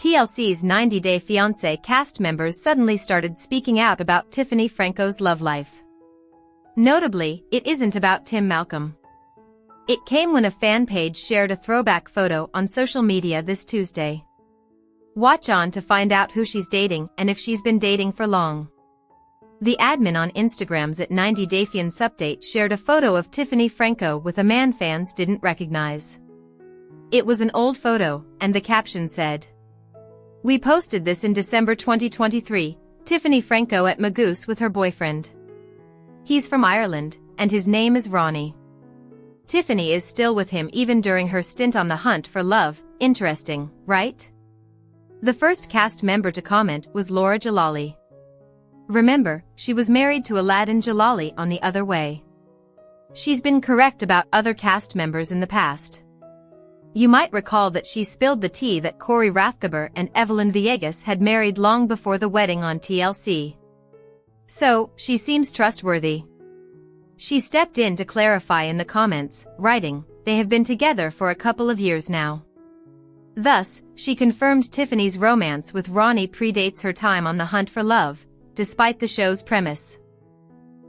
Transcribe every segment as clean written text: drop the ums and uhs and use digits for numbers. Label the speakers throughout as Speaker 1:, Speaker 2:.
Speaker 1: TLC's 90 Day Fiancé cast members suddenly started speaking out about Tiffany Franco's love life. Notably, it isn't about Tim Malcolm. It came when a fan page shared a throwback photo on social media this Tuesday. Watch on to find out who she's dating and if she's been dating for long. The admin on Instagram's @90 Day Fiancé update shared a photo of Tiffany Franco with a man fans didn't recognize. It was an old photo, and the caption said, "We posted this in December 2023, Tiffany Franco at Magoose with her boyfriend. He's from Ireland, and his name is Ronnie. Tiffany is still with him even during her stint on the hunt for love. Interesting, right?" The first cast member to comment was Laura Jallali. Remember, she was married to Aladdin Jallali on The Other Way. She's been correct about other cast members in the past. You might recall that she spilled the tea that Corey Rathgeber and Evelyn Villegas had married long before the wedding on TLC. So, she seems trustworthy. She stepped in to clarify in the comments, writing, "They have been together for a couple of years now." Thus, she confirmed Tiffany's romance with Ronnie predates her time on the hunt for love, despite the show's premise.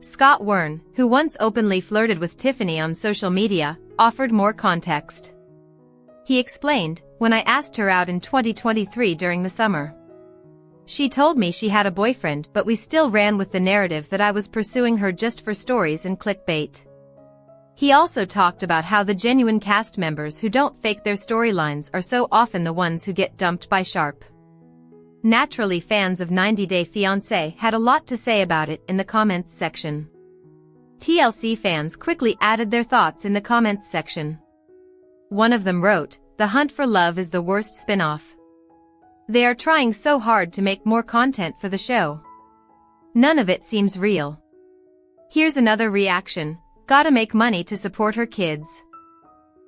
Speaker 1: Scott Wern, who once openly flirted with Tiffany on social media, offered more context. He explained, "When I asked her out in 2023 during the summer, she told me she had a boyfriend, but we still ran with the narrative that I was pursuing her just for stories and clickbait." He also talked about how the genuine cast members who don't fake their storylines are so often the ones who get dumped by Sharp. Naturally, fans of 90 Day Fiancé had a lot to say about it in the comments section. TLC fans quickly added their thoughts in the comments section. One of them wrote, "The hunt for love is the worst spinoff. They are trying so hard to make more content for the show. None of it seems real." Here's another reaction, "Gotta make money to support her kids."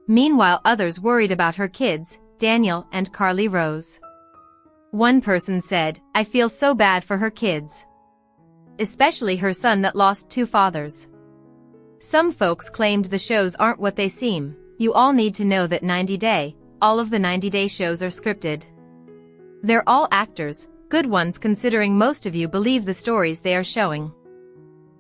Speaker 1: Meanwhile, others worried about her kids, Daniel and Carly Rose. One person said, "I feel so bad for her kids. Especially her son that lost two fathers." Some folks claimed the shows aren't what they seem. "You all need to know that 90 Day, all of the 90 Day shows are scripted. They're all actors, good ones considering most of you believe the stories they are showing."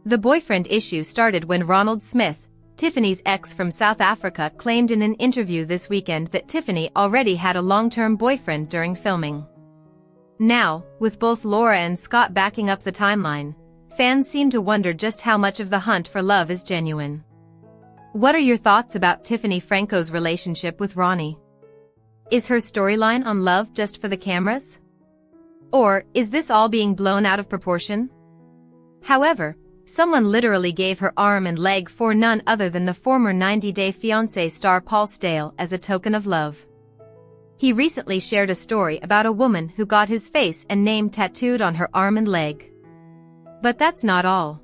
Speaker 1: The boyfriend issue started when Ronald Smith, Tiffany's ex from South Africa, claimed in an interview this weekend that Tiffany already had a long-term boyfriend during filming. Now, with both Laura and Scott backing up the timeline, fans seem to wonder just how much of the hunt for love is genuine. What are your thoughts about Tiffany Franco's relationship with Ronnie? Is her storyline on love just for the cameras? Or is this all being blown out of proportion? However, someone literally gave her arm and leg for none other than the former 90 Day Fiancé star Paul Staehle as a token of love. He recently shared a story about a woman who got his face and name tattooed on her arm and leg. But that's not all.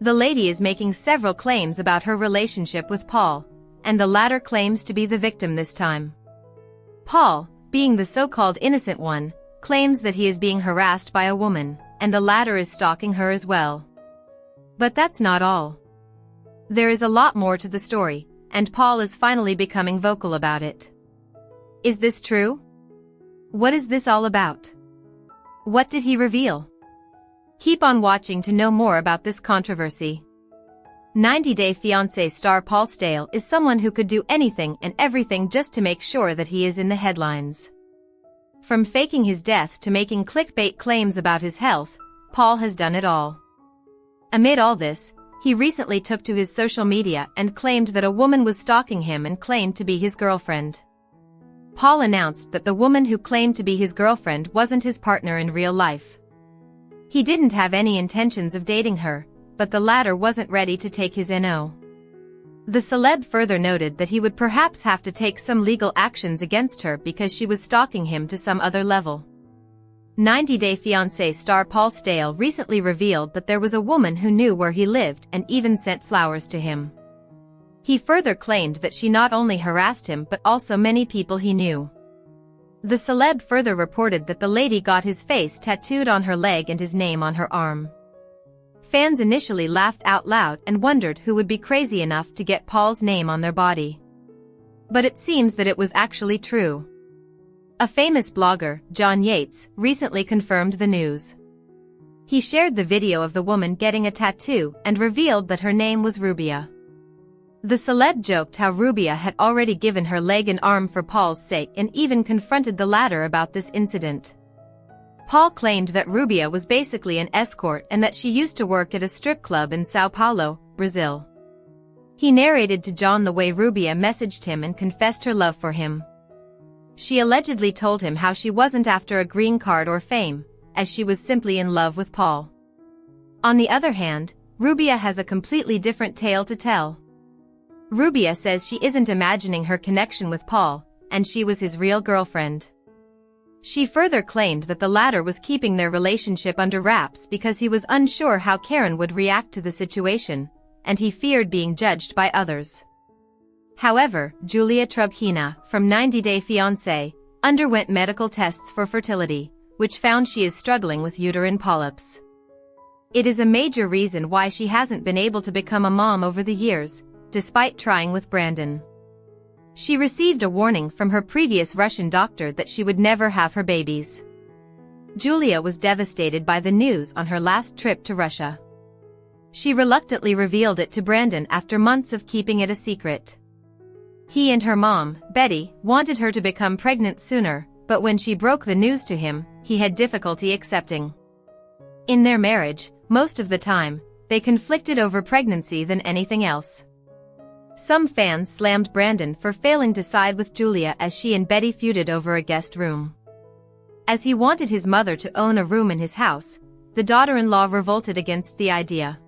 Speaker 1: The lady is making several claims about her relationship with Paul, and the latter claims to be the victim this time. Paul, being the so-called innocent one, claims that he is being harassed by a woman, and the latter is stalking her as well. But that's not all. There is a lot more to the story, and Paul is finally becoming vocal about it. Is this true? What is this all about? What did he reveal? Keep on watching to know more about this controversy. 90 Day Fiancé star Paul Staehle is someone who could do anything and everything just to make sure that he is in the headlines. From faking his death to making clickbait claims about his health, Paul has done it all. Amid all this, he recently took to his social media and claimed that a woman was stalking him and claimed to be his girlfriend. Paul announced that the woman who claimed to be his girlfriend wasn't his partner in real life. He didn't have any intentions of dating her, but the latter wasn't ready to take his NO. The celeb further noted that he would perhaps have to take some legal actions against her because she was stalking him to some other level. 90 Day Fiancé star Paul Staehle recently revealed that there was a woman who knew where he lived and even sent flowers to him. He further claimed that she not only harassed him but also many people he knew. The celeb further reported that the lady got his face tattooed on her leg and his name on her arm. Fans initially laughed out loud and wondered who would be crazy enough to get Paul's name on their body. But it seems that it was actually true. A famous blogger, John Yates, recently confirmed the news. He shared the video of the woman getting a tattoo and revealed that her name was Rubia. The celeb joked how Rubia had already given her leg and arm for Paul's sake and even confronted the latter about this incident. Paul claimed that Rubia was basically an escort and that she used to work at a strip club in Sao Paulo, Brazil. He narrated to John the way Rubia messaged him and confessed her love for him. She allegedly told him how she wasn't after a green card or fame, as she was simply in love with Paul. On the other hand, Rubia has a completely different tale to tell. Rubia says she isn't imagining her connection with Paul, and she was his real girlfriend. She further claimed that the latter was keeping their relationship under wraps because he was unsure how Karen would react to the situation, and he feared being judged by others. However, Julia Trubkina, from 90 Day Fiancé, underwent medical tests for fertility, which found she is struggling with uterine polyps. It is a major reason why she hasn't been able to become a mom over the years, despite trying with Brandon. She received a warning from her previous Russian doctor that she would never have her babies. Julia was devastated by the news on her last trip to Russia. She reluctantly revealed it to Brandon after months of keeping it a secret. He and her mom, Betty, wanted her to become pregnant sooner, but when she broke the news to him, he had difficulty accepting. In their marriage, most of the time, they conflicted over pregnancy than anything else. Some fans slammed Brandon for failing to side with Julia as she and Betty feuded over a guest room. As he wanted his mother to own a room in his house, the daughter-in-law revolted against the idea.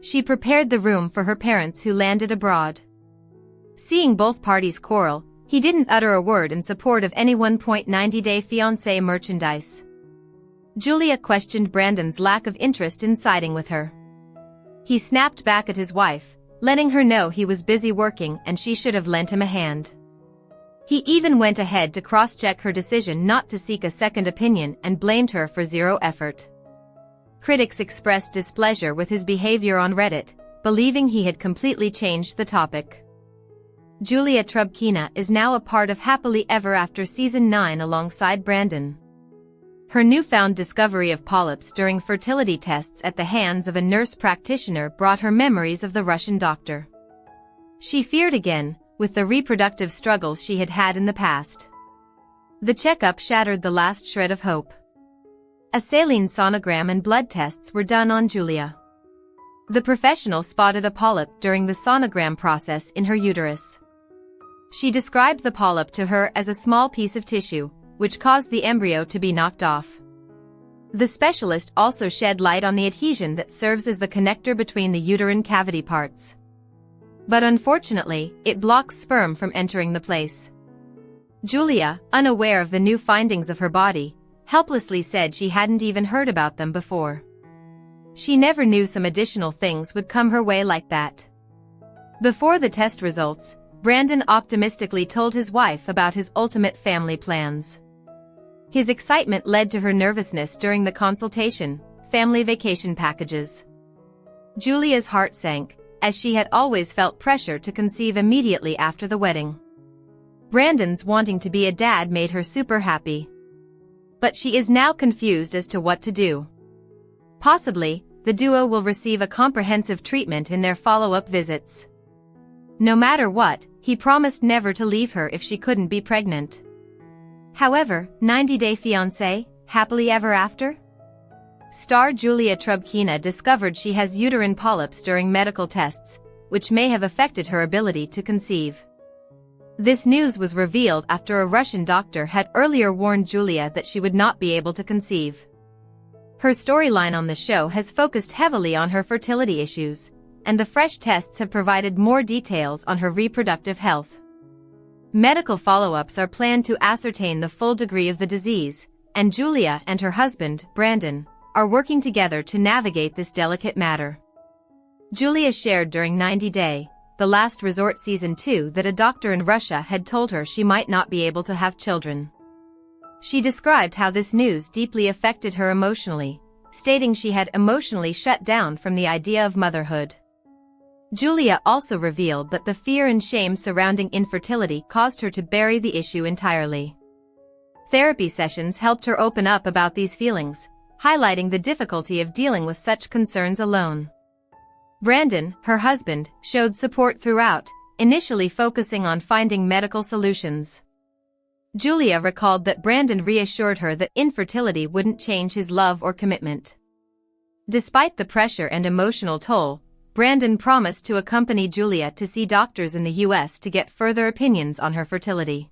Speaker 1: She prepared the room for her parents who landed abroad. Seeing both parties quarrel, he didn't utter a word in support of any 90 Day Fiancé merchandise. Julia questioned Brandon's lack of interest in siding with her. He snapped back at his wife, letting her know he was busy working and she should have lent him a hand. He even went ahead to cross-check her decision not to seek a second opinion and blamed her for zero effort. Critics expressed displeasure with his behavior on Reddit, believing he had completely changed the topic. Julia Trubkina is now a part of Happily Ever After Season 9 alongside Brandon. Her newfound discovery of polyps during fertility tests at the hands of a nurse practitioner brought her memories of the Russian doctor. She feared again, with the reproductive struggles she had had in the past. The checkup shattered the last shred of hope. A saline sonogram and blood tests were done on Julia. The professional spotted a polyp during the sonogram process in her uterus. She described the polyp to her as a small piece of tissue, which caused the embryo to be knocked off. The specialist also shed light on the adhesion that serves as the connector between the uterine cavity parts. But unfortunately, it blocks sperm from entering the place. Julia, unaware of the new findings of her body, helplessly said she hadn't even heard about them before. She never knew some additional things would come her way like that. Before the test results, Brandon optimistically told his wife about his ultimate family plans. His excitement led to her nervousness during the consultation, family vacation packages. Julia's heart sank, as she had always felt pressure to conceive immediately after the wedding. Brandon's wanting to be a dad made her super happy. But she is now confused as to what to do. Possibly, the duo will receive a comprehensive treatment in their follow-up visits. No matter what, he promised never to leave her if she couldn't be pregnant. However, 90 Day Fiancé, Happily Ever After? Star Julia Trubkina discovered she has uterine polyps during medical tests, which may have affected her ability to conceive. This news was revealed after a Russian doctor had earlier warned Julia that she would not be able to conceive. Her storyline on the show has focused heavily on her fertility issues, and the fresh tests have provided more details on her reproductive health. Medical follow-ups are planned to ascertain the full degree of the disease, and Julia and her husband, Brandon, are working together to navigate this delicate matter. Julia shared during 90 Day, The Last Resort Season 2 that a doctor in Russia had told her she might not be able to have children. She described how this news deeply affected her emotionally, stating she had emotionally shut down from the idea of motherhood. Julia also revealed that the fear and shame surrounding infertility caused her to bury the issue entirely. Therapy sessions helped her open up about these feelings, highlighting the difficulty of dealing with such concerns alone. Brandon, her husband, showed support throughout, initially focusing on finding medical solutions. Julia recalled that Brandon reassured her that infertility wouldn't change his love or commitment. Despite the pressure and emotional toll, Brandon promised to accompany Julia to see doctors in the US to get further opinions on her fertility.